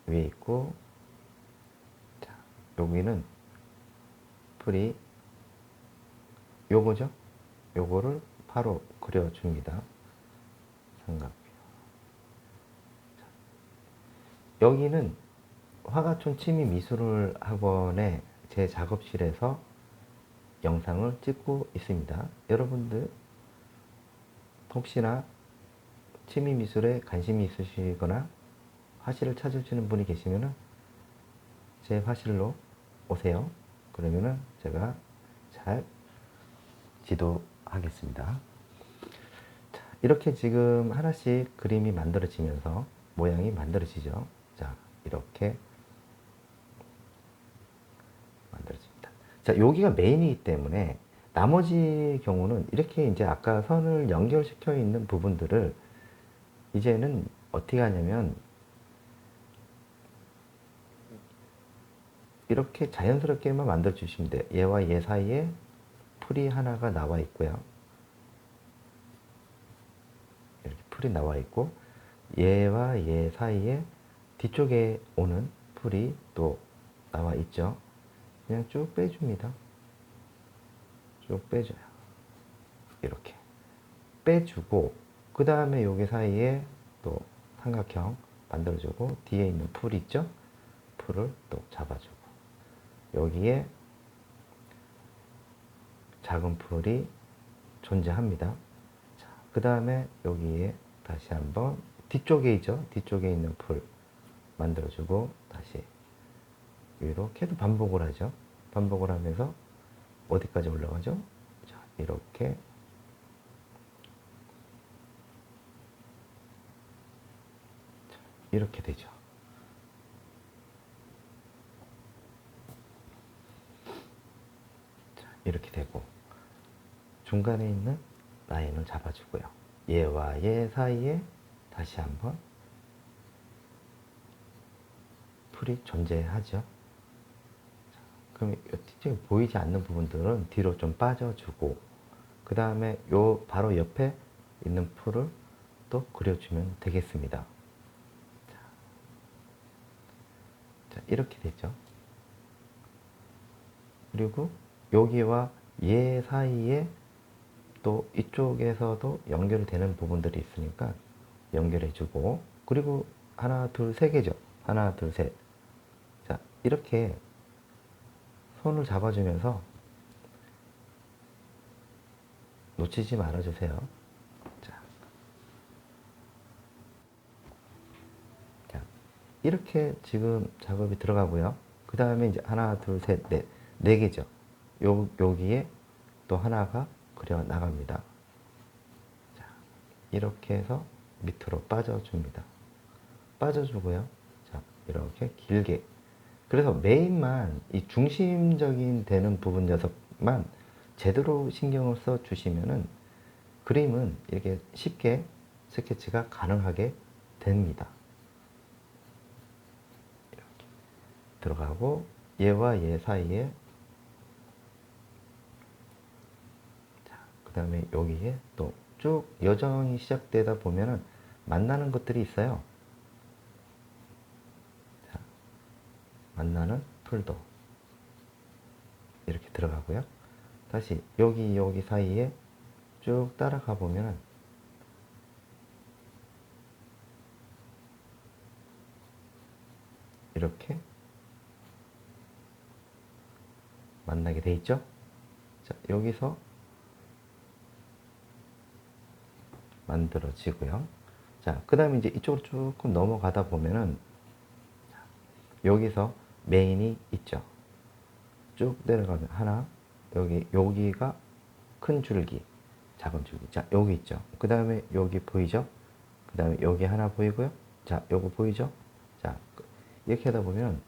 위에 있고, 자, 여기는 풀이 요거죠. 요거를 바로 그려줍니다. 삼각표. 자, 여기는 화가촌 취미미술학원의 제 작업실에서 영상을 찍고 있습니다. 여러분들 혹시나 취미미술에 관심이 있으시거나 화실을 찾으시는 분이 계시면 제 화실로 오세요. 그러면은 제가 잘 지도하겠습니다. 자, 이렇게 지금 하나씩 그림이 만들어지면서 모양이 만들어지죠. 자, 이렇게 만들어집니다. 자, 여기가 메인이기 때문에 나머지 경우는 이렇게 이제 아까 선을 연결시켜 있는 부분들을 이제는 어떻게 하냐면 이렇게 자연스럽게만 만들어 주시면 돼요. 얘와 얘 사이에 풀이 하나가 나와 있고요. 이렇게 풀이 나와 있고 얘와 얘 사이에 뒤쪽에 오는 풀이 또 나와 있죠. 그냥 쭉 빼줍니다. 쭉 빼줘요. 이렇게 빼주고 그 다음에 여기 사이에 또 삼각형 만들어주고 뒤에 있는 풀 있죠? 풀을 또 잡아주고 여기에 작은 풀이 존재합니다. 자, 그 다음에 여기에 다시 한번 뒤쪽에 있죠? 뒤쪽에 있는 풀 만들어주고 다시 위로 계속 반복을 하죠. 반복을 하면서 어디까지 올라가죠? 자, 이렇게 이렇게 되죠. 자, 이렇게 되고 중간에 있는 라인을 잡아주고요. 얘와 얘 사이에 다시 한번 풀이 존재하죠. 자, 그럼 뒤쪽에 보이지 않는 부분들은 뒤로 좀 빠져주고 그 다음에 요 바로 옆에 있는 풀을 또 그려주면 되겠습니다. 자, 이렇게 되죠. 그리고 여기와 얘 사이에 또 이쪽에서도 연결되는 부분들이 있으니까 연결해주고 그리고 하나 둘 세 개죠. 하나 둘 셋. 자, 이렇게 손을 잡아주면서 놓치지 말아주세요. 자, 이렇게 지금 작업이 들어가고요. 그 다음에 이제 하나 둘 셋 넷 네 개죠. 여기에 또 하나가 그려 나갑니다. 자, 이렇게 해서 밑으로 빠져줍니다. 빠져주고요. 자, 이렇게 길게. 그래서 메인만 이 중심적인 되는 부분 녀석만 제대로 신경을 써 주시면은 그림은 이렇게 쉽게 스케치가 가능하게 됩니다. 이렇게 들어가고 얘와 얘 사이에 그 다음에 여기에 또 쭉 여정이 시작되다 보면은 만나는 것들이 있어요. 자, 만나는 풀도 이렇게 들어가고요. 다시 여기 사이에 쭉 따라가 보면은 이렇게 만나게 돼 있죠. 자, 여기서 만들어지고요. 자, 그 다음에 이제 이쪽으로 조금 넘어가다 보면은 여기서 메인이 있죠. 쭉 내려가면 하나, 여기가 큰 줄기, 작은 줄기. 자, 여기 있죠. 그 다음에 여기 보이죠? 그 다음에 여기 하나 보이고요. 자, 요거 보이죠? 자, 이렇게 하다 보면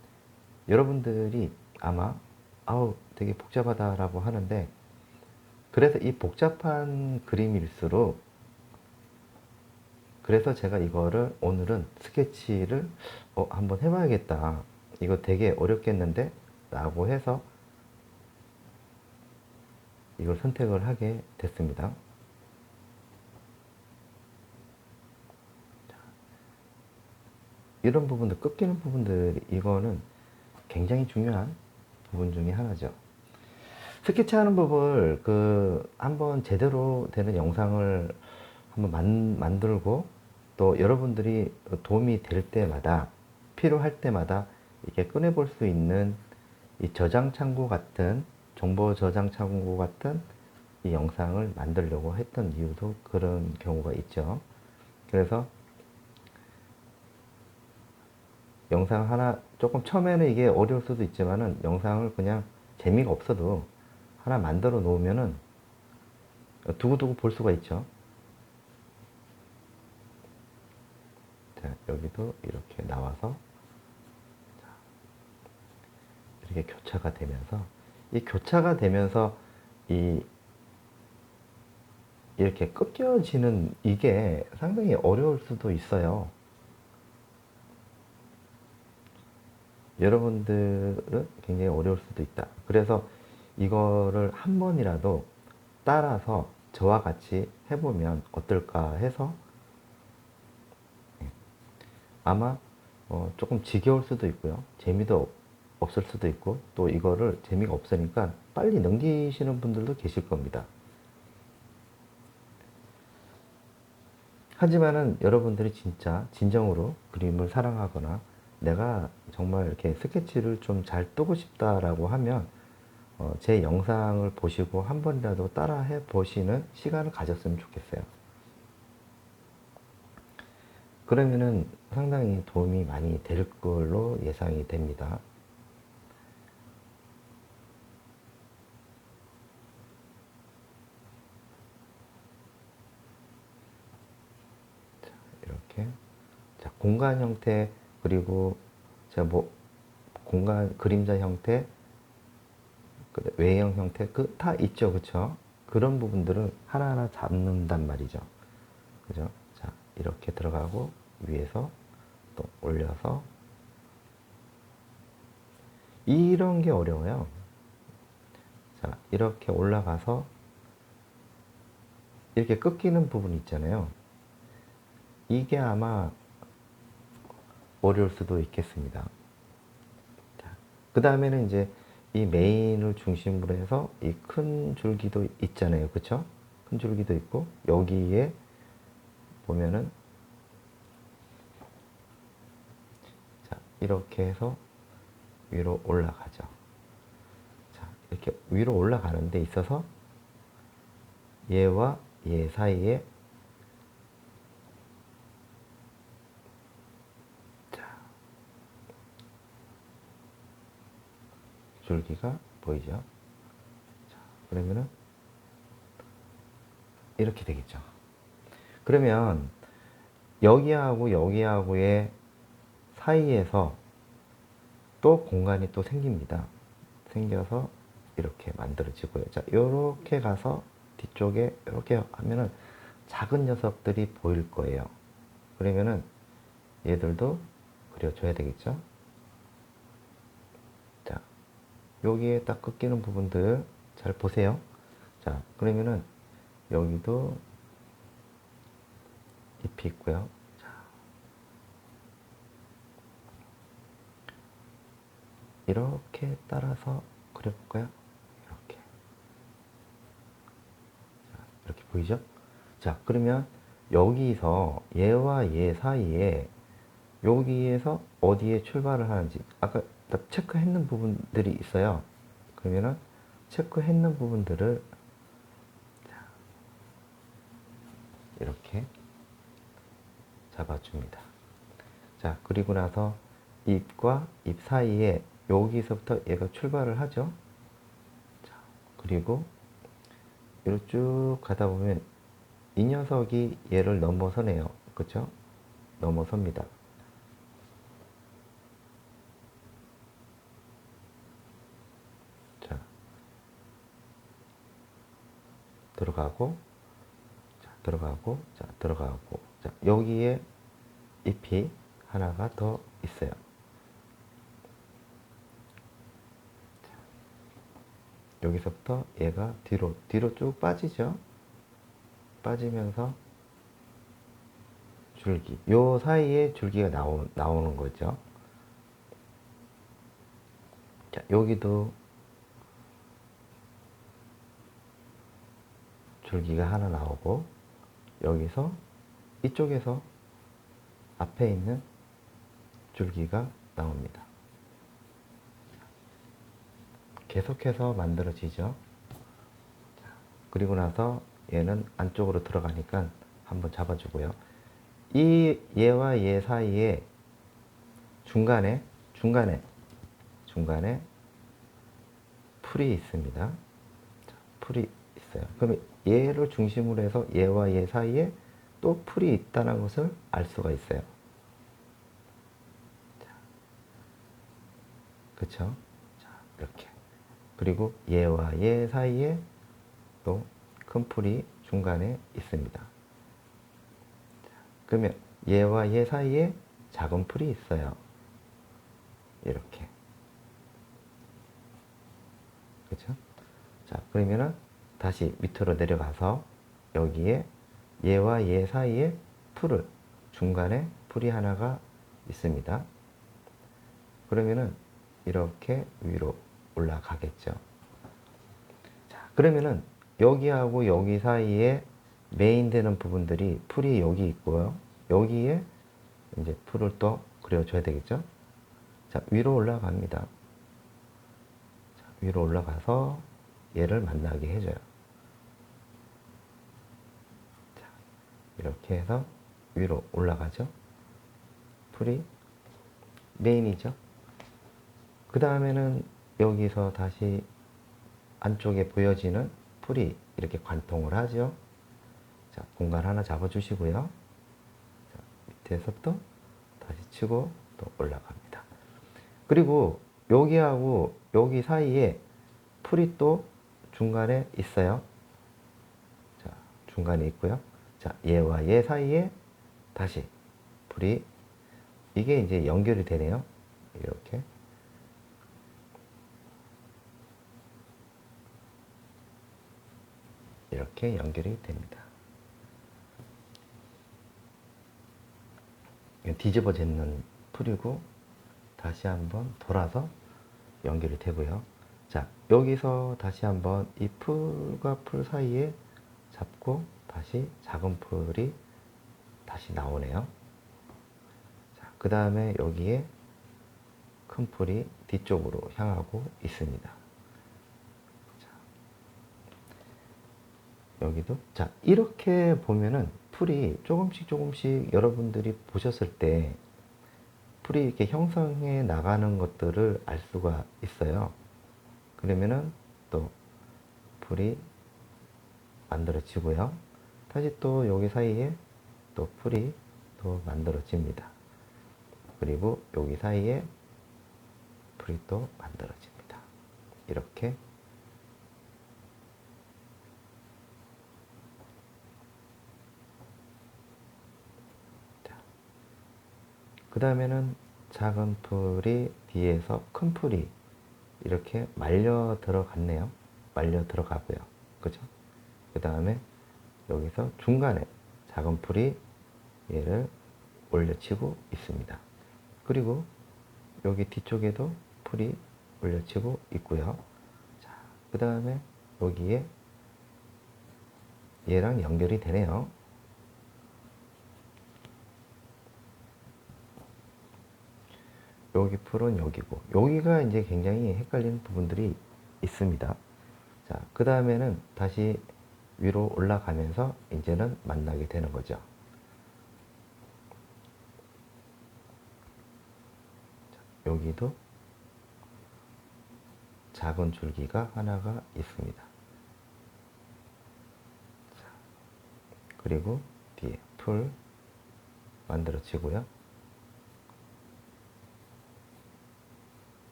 여러분들이 아마 아우 되게 복잡하다라고 하는데, 그래서 이 복잡한 그림일수록, 그래서 제가 이거를 오늘은 스케치를 한번 해봐야겠다. 이거 되게 어렵겠는데? 라고 해서 이걸 선택을 하게 됐습니다. 이런 부분들, 꺾이는 부분들, 이거는 굉장히 중요한 부분 중에 하나죠. 스케치하는 법을 한번 제대로 되는 영상을 한번 만들고, 또 여러분들이 도움이 될 때마다, 필요할 때마다 이렇게 꺼내볼 수 있는 이 저장 창구 같은, 정보 저장 창구 같은 이 영상을 만들려고 했던 이유도 그런 경우가 있죠. 그래서 영상 하나, 조금 처음에는 이게 어려울 수도 있지만은 영상을 그냥 재미가 없어도 하나 만들어 놓으면은 두고두고 볼 수가 있죠. 자, 여기도 이렇게 나와서 이렇게 교차가 되면서, 이 교차가 되면서 이렇게 꺾여지는 이게 상당히 어려울 수도 있어요. 여러분들은 굉장히 어려울 수도 있다. 그래서 이거를 한 번이라도 따라서 저와 같이 해보면 어떨까 해서, 아마 조금 지겨울 수도 있고요. 재미도 없을 수도 있고, 또 이거를 재미가 없으니까 빨리 넘기시는 분들도 계실 겁니다. 하지만은 여러분들이 진짜 진정으로 그림을 사랑하거나 내가 정말 이렇게 스케치를 좀 잘 뜨고 싶다라고 하면 제 영상을 보시고 한 번이라도 따라 해 보시는 시간을 가졌으면 좋겠어요. 그러면은 상당히 도움이 많이 될 걸로 예상이 됩니다. 자, 이렇게. 자, 공간 형태, 그리고 제가 공간 그림자 형태, 외형 형태 다 있죠, 그쵸? 그런 부분들을 하나하나 잡는단 말이죠, 그죠? 자, 이렇게 들어가고 위에서 또 올려서, 이런 게 어려워요. 자, 이렇게 올라가서 이렇게 꺾이는 부분 있잖아요. 이게 아마 어려울 수도 있겠습니다. 그 다음에는 이제 이 메인을 중심으로 해서 이 큰 줄기도 있잖아요, 그쵸? 큰 줄기도 있고, 여기에 보면은, 자, 이렇게 해서 위로 올라가죠. 자, 이렇게 위로 올라가는 데 있어서 얘와 얘 사이에, 자, 줄기가 보이죠? 자, 그러면은 이렇게 되겠죠. 그러면 여기하고 여기하고의 사이에서 또 공간이 또 생깁니다. 생겨서 이렇게 만들어지고요. 자, 요렇게 가서 뒤쪽에 이렇게 하면은 작은 녀석들이 보일 거예요. 그러면은 얘들도 그려줘야 되겠죠. 자, 여기에 딱 꺾이는 부분들 잘 보세요. 자, 그러면은 여기도 잎이 있고요. 자, 이렇게 따라서 그려볼까요? 이렇게. 자, 이렇게 보이죠? 자, 그러면 여기서 얘와 얘 사이에, 여기에서 어디에 출발을 하는지 아까 체크했는 부분들이 있어요. 그러면은 체크했는 부분들을 이렇게 잡아줍니다. 자, 그리고 나서 잎과 잎 사이에 여기서부터 얘가 출발을 하죠. 자, 그리고 이렇게 쭉 가다 보면 이 녀석이 얘를 넘어서네요. 그쵸? 넘어섭니다. 자, 들어가고, 자, 들어가고, 자, 들어가고. 자, 여기에 잎이 하나가 더 있어요. 여기서부터 얘가 뒤로 쭉 빠지죠. 빠지면서 줄기. 요 사이에 줄기가 나오는 거죠. 자, 여기도 줄기가 하나 나오고, 여기서 이쪽에서 앞에 있는 줄기가 나옵니다. 계속해서 만들어지죠. 그리고 나서 얘는 안쪽으로 들어가니까 한번 잡아주고요. 이 얘와 얘 사이에 중간에 풀이 있습니다. 자, 풀이 있어요. 그러면 얘를 중심으로 해서 얘와 얘 사이에 또 풀이 있다는 것을 알 수가 있어요. 자, 그쵸? 자, 이렇게. 그리고 얘와 얘 사이에 또 큰 풀이 중간에 있습니다. 그러면 얘와 얘 사이에 작은 풀이 있어요. 이렇게. 그렇죠? 자, 그러면은 다시 밑으로 내려가서 여기에 얘와 얘 사이에 풀을 중간에 풀이 하나가 있습니다. 그러면은 이렇게 위로 올라가겠죠. 자, 그러면은 여기하고 여기 사이에 메인 되는 부분들이 풀이 여기 있고요. 여기에 이제 풀을 또 그려줘야 되겠죠. 자, 위로 올라갑니다. 자, 위로 올라가서 얘를 만나게 해줘요. 자, 이렇게 해서 위로 올라가죠. 풀이 메인이죠. 그 다음에는 여기서 다시 안쪽에 보여지는 풀이 이렇게 관통을 하죠. 자, 공간 하나 잡아주시고요. 자, 밑에서 또 다시 치고 또 올라갑니다. 그리고 여기하고 여기 사이에 풀이 또 중간에 있어요. 자, 중간에 있고요. 자, 얘와 얘 사이에 다시 풀이, 이게 이제 연결이 되네요. 이렇게. 이렇게 연결이 됩니다. 뒤집어지는 풀이고 다시 한번 돌아서 연결이 되고요. 자, 여기서 다시 한번 이 풀과 풀 사이에 잡고 다시 작은 풀이 다시 나오네요. 자, 그 다음에 여기에 큰 풀이 뒤쪽으로 향하고 있습니다. 여기도. 자, 이렇게 보면은 풀이 조금씩 여러분들이 보셨을 때 풀이 이렇게 형성해 나가는 것들을 알 수가 있어요. 그러면은 또 풀이 만들어지고요. 다시 또 여기 사이에 또 풀이 또 만들어집니다. 그리고 여기 사이에 풀이 또 만들어집니다. 이렇게. 그 다음에는 작은 풀이 뒤에서 큰 풀이 이렇게 말려 들어갔네요. 말려 들어가고요. 그죠? 그 다음에 여기서 중간에 작은 풀이 얘를 올려치고 있습니다. 그리고 여기 뒤쪽에도 풀이 올려치고 있고요. 자, 그 다음에 여기에 얘랑 연결이 되네요. 여기 풀은 여기고, 여기가 이제 굉장히 헷갈리는 부분들이 있습니다. 자, 그 다음에는 다시 위로 올라가면서 이제는 만나게 되는 거죠. 자, 여기도 작은 줄기가 하나가 있습니다. 그리고 뒤에 풀 만들어지고요.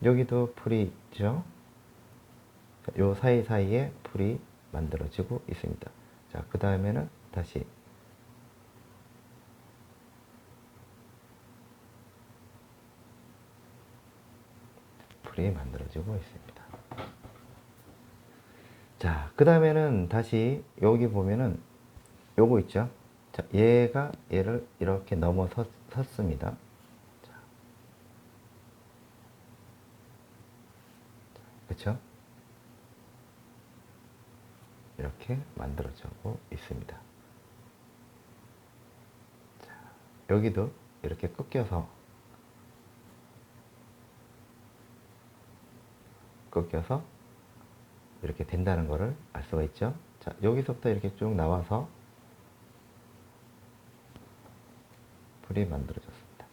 여기도 풀이 있죠. 요 사이사이에 풀이 만들어지고 있습니다. 자, 그 다음에는 다시 풀이 만들어지고 있습니다. 자, 그 다음에는 다시 여기 보면은 요거 있죠. 자, 얘가 얘를 이렇게 넘어섰습니다. 그렇죠? 이렇게 만들어지고 있습니다. 자, 여기도 이렇게 꺾여서 이렇게 된다는 것을 알 수가 있죠. 자, 여기서부터 이렇게 쭉 나와서 풀이 만들어졌습니다.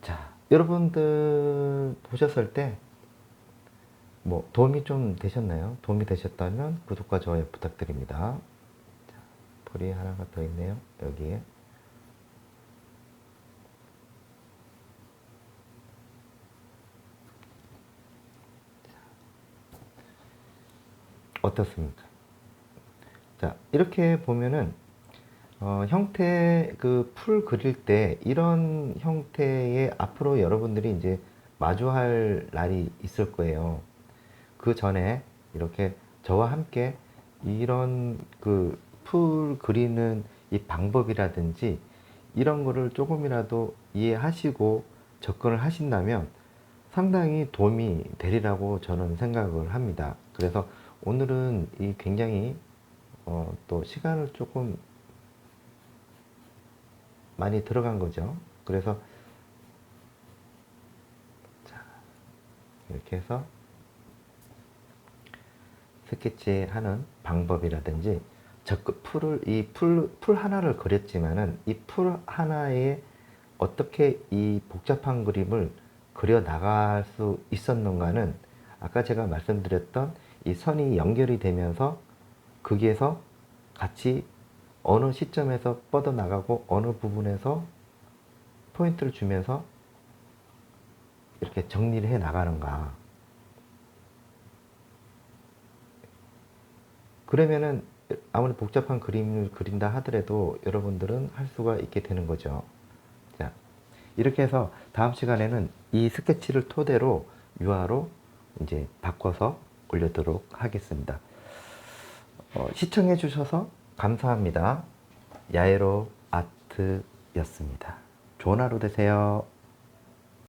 자, 여러분들 보셨을 때 뭐 도움이 좀 되셨나요? 도움이 되셨다면 구독과 좋아요 부탁드립니다. 자, 풀이 하나가 더 있네요. 여기에. 어떻습니까? 자, 이렇게 보면은 형태 그 풀 그릴 때 이런 형태의 앞으로 여러분들이 이제 마주할 날이 있을 거예요. 그 전에 이렇게 저와 함께 이런 그 풀 그리는 이 방법이라든지 이런 거를 조금이라도 이해하시고 접근을 하신다면 상당히 도움이 되리라고 저는 생각을 합니다. 그래서 오늘은 이 굉장히 또 시간을 조금 많이 들어간 거죠. 그래서 자, 이렇게 해서 스케치 하는 방법이라든지 풀 하나를 그렸지만은 이 풀 하나에 어떻게 이 복잡한 그림을 그려 나갈 수 있었는가는 아까 제가 말씀드렸던 이 선이 연결이 되면서 거기에서 같이 어느 시점에서 뻗어나가고 어느 부분에서 포인트를 주면서 이렇게 정리를 해 나가는가. 그러면은 아무리 복잡한 그림을 그린다 하더라도 여러분들은 할 수가 있게 되는 거죠. 자, 이렇게 해서 다음 시간에는 이 스케치를 토대로 유화로 이제 바꿔서 올려도록 하겠습니다. 시청해 주셔서 감사합니다. 야에로 아트였습니다. 좋은 하루 되세요.